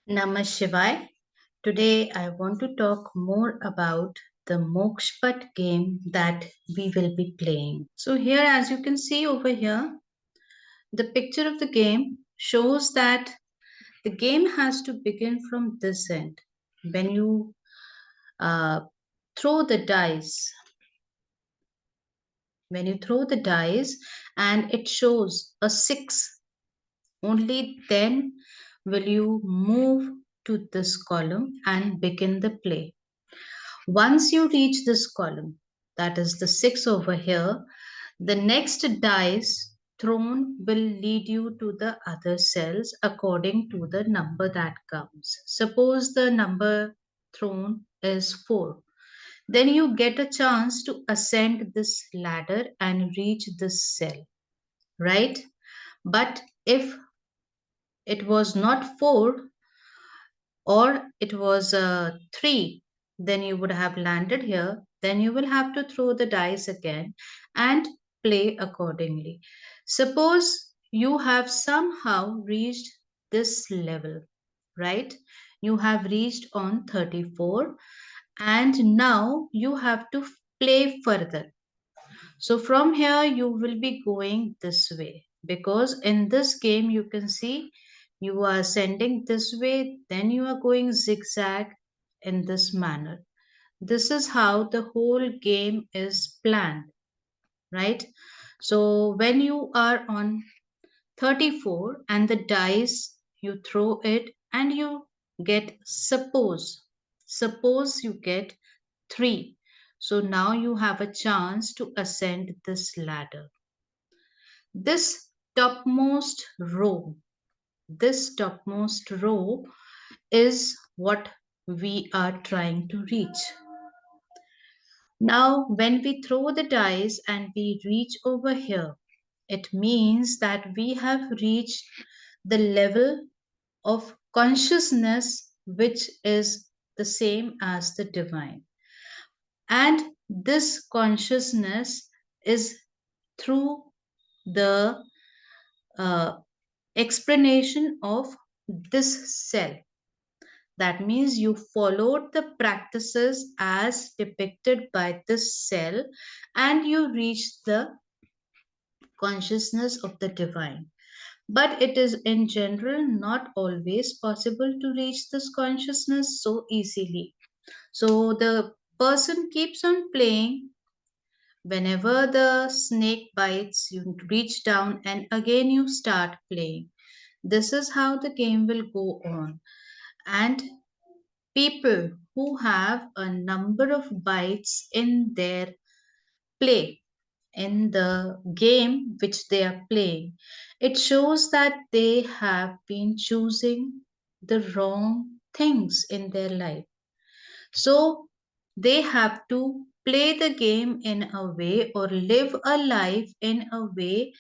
Namah Shivaya. Today I want to talk more about the Mokshpat game that we will be playing. So here, as you can see over here, the picture of the game shows that the game has to begin from this end. When you uh, throw the dice, and it shows a 6, only then will you move to this column and begin the play. Once you reach this column, that is the 6 over here, the next dice thrown will lead you to the other cells according to the number that comes. Suppose the number thrown is 4. Then you get a chance to ascend this ladder and reach this cell, right? But if it was not 4, or it was 3, then you would have landed here. Then you will have to throw the dice again and play accordingly. Suppose you have somehow reached this level, right? You have reached on 34, and now you have to play further. So from here you will be going this way, because in this game you can see you are ascending this way, then you are going zigzag in this manner. This is how the whole game is planned, right? So when you are on 34 and the dice, you throw it and you get, suppose you get 3. So now you have a chance to ascend this ladder. This topmost row, this topmost row is what we are trying to reach. Now, when we throw the dice and we reach over here, it means that we have reached the level of consciousness which is the same as the divine. And this consciousness is through the uh, explanation of this cell. That means you followed the practices as depicted by this cell and you reached the consciousness of the divine. But it is in general not always possible to reach this consciousness so easily. So the person keeps on playing. Whenever the snake bites, you reach down and again you start playing. This is how the game will go on. And people who have a number of bites in their play, in the game which they are playing, it shows that they have been choosing the wrong things in their life. So they have to play the game in a way or live a life in a way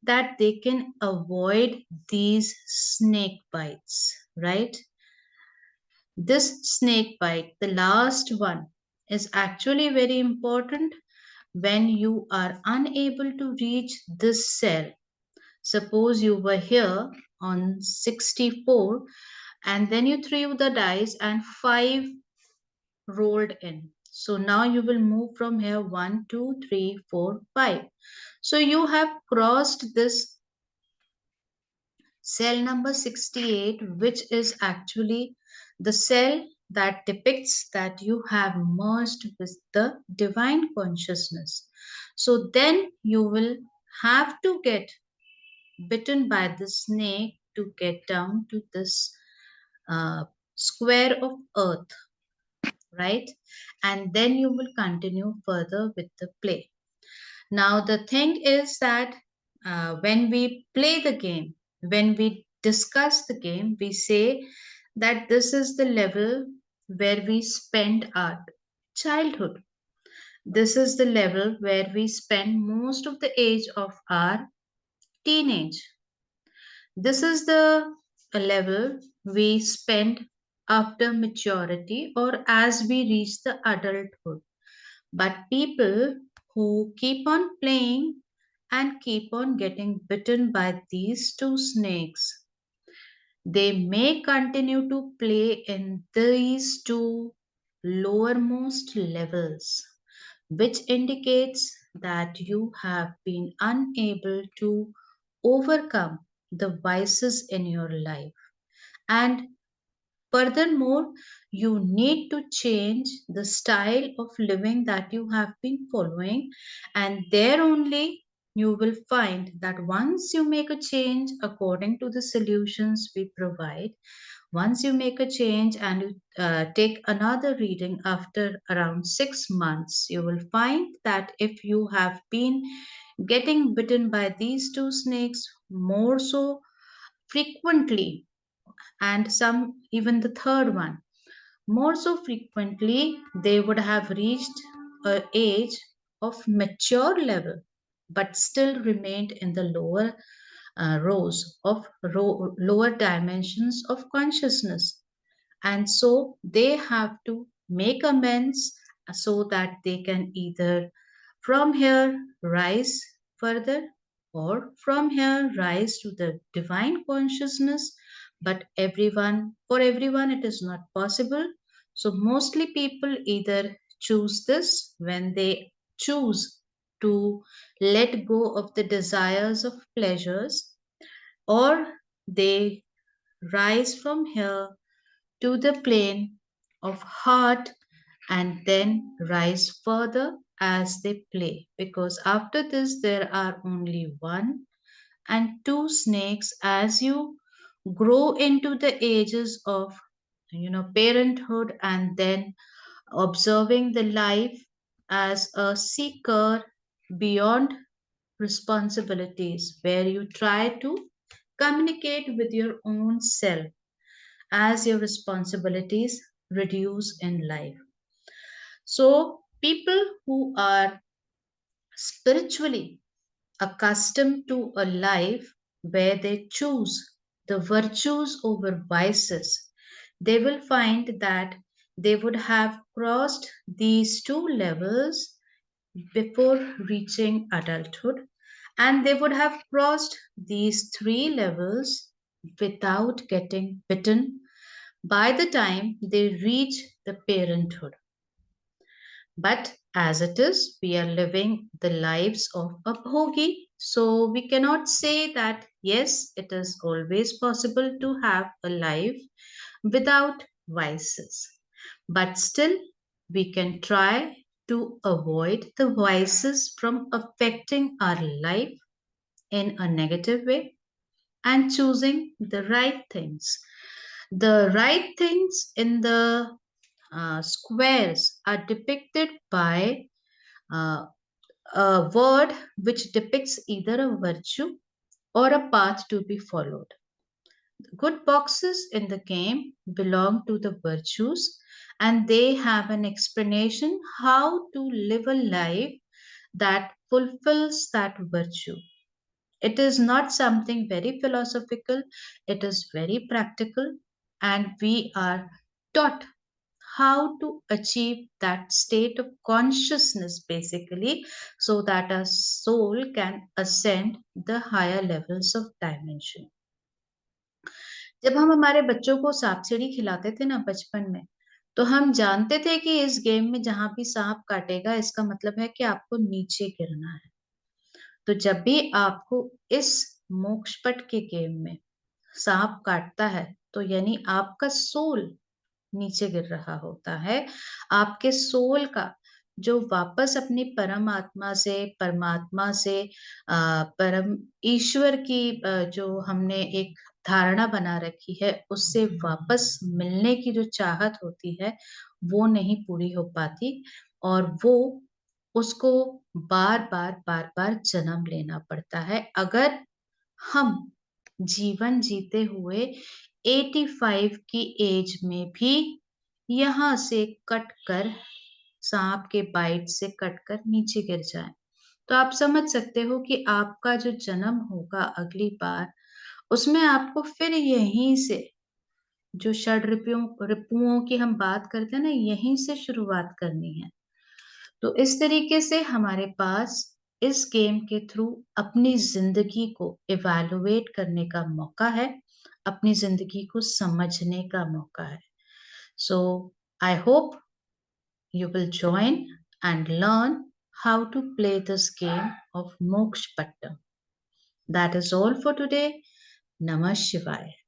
that they can avoid these snake bites, right? This snake bite, the last one, is actually very important when you are unable to reach this cell. Suppose you were here on 64 and then you threw the dice and 5 rolled in. So now you will move from here 1, 2, 3, 4, 5. So you have crossed this cell number 68, which is actually the cell that depicts that you have merged with the divine consciousness. So then you will have to get bitten by the snake to get down to this square of earth, right? And then you will continue further with the play. Now, the thing is that when we play the game, when we discuss the game, we say that this is the level where we spend our childhood. This is the level where we spend most of the age of our teenage. This is the level we spend after maturity or as we reach the adulthood. But people who keep on playing and keep on getting bitten by these two snakes, They may continue to play in these two lowermost levels, which indicates that you have been unable to overcome the vices in your life. And furthermore, you need to change the style of living that you have been following, and there only you will find that once you make a change according to the solutions we provide, once you make a change and you take another reading after around 6 months, you will find that if you have been getting bitten by these two snakes more so frequently, and some even the third one more so frequently, they would have reached an age of mature level but still remained in the lower rows of lower dimensions of consciousness, and so they have to make amends so that they can either from here rise further or from here rise to the divine consciousness. But for everyone it is not possible, so mostly people either choose this when they choose to let go of the desires of pleasures, or they rise from here to the plane of heart and then rise further as they play, because after this there are only one and two snakes as you grow into the ages of parenthood, and then observing the life as a seeker beyond responsibilities, where you try to communicate with your own self as your responsibilities reduce in life. So, people who are spiritually accustomed to a life where they choose the virtues over vices, they will find that they would have crossed these two levels before reaching adulthood, and they would have crossed these three levels without getting bitten by the time they reach the parenthood. But as it is, we are living the lives of a bhogi, so we cannot say that yes, it is always possible to have a life without vices. But still, we can try to avoid the vices from affecting our life in a negative way and choosing the right things. The right things in the squares are depicted by uh, a word which depicts either a virtue or a path to be followed. Good boxes in the game belong to the virtues, and they have an explanation how to live a life that fulfills that virtue. It is not something very philosophical, it is very practical, and we are taught how to achieve that state of consciousness basically, so that our soul can ascend the higher levels of dimension. जब हम हमारे बच्चों को सांप सीढ़ी खिलाते थे ना बचपन में, तो हम जानते थे कि इस गेम में जहां भी सांप काटेगा इसका मतलब है कि आपको नीचे गिरना है। तो जब भी आपको इस मोक्ष पट के गेम में सांप काटता है, तो यानी आपका सोल नीचे गिर रहा होता है। आपके सोल का जो वापस अपनी परमात्मा से, परमात्मा से परम ईश्वर की जो हमने एक धारणा बना रखी है, उससे वापस मिलने की जो चाहत होती है, वो नहीं पूरी हो पाती, और वो उसको बार-बार, बार-बार जन्म लेना पड़ता है। अगर हम जीवन जीते हुए 85 की एज में भी यहाँ से कट कर सांप के बाइट से कटकर नीचे गिर जाएं, तो आप समझ सकते हो कि आपका जो जन्म होगा अगली बार, उसमें आपको फिर यहीं से जो रिपुओं की हम बात करते हैं ना, यहीं से शुरुआत करनी है। तो इस तरीके से हमारे पास इस गेम के थ्रू अपनी जिंदगी को इवैल्यूएट करने का मौका है। अपनी जिंदगी को समझने का मौका है. So I hope you will join and learn how to play this game of Moksha Pattam. That is all for today. Namah Shivaya.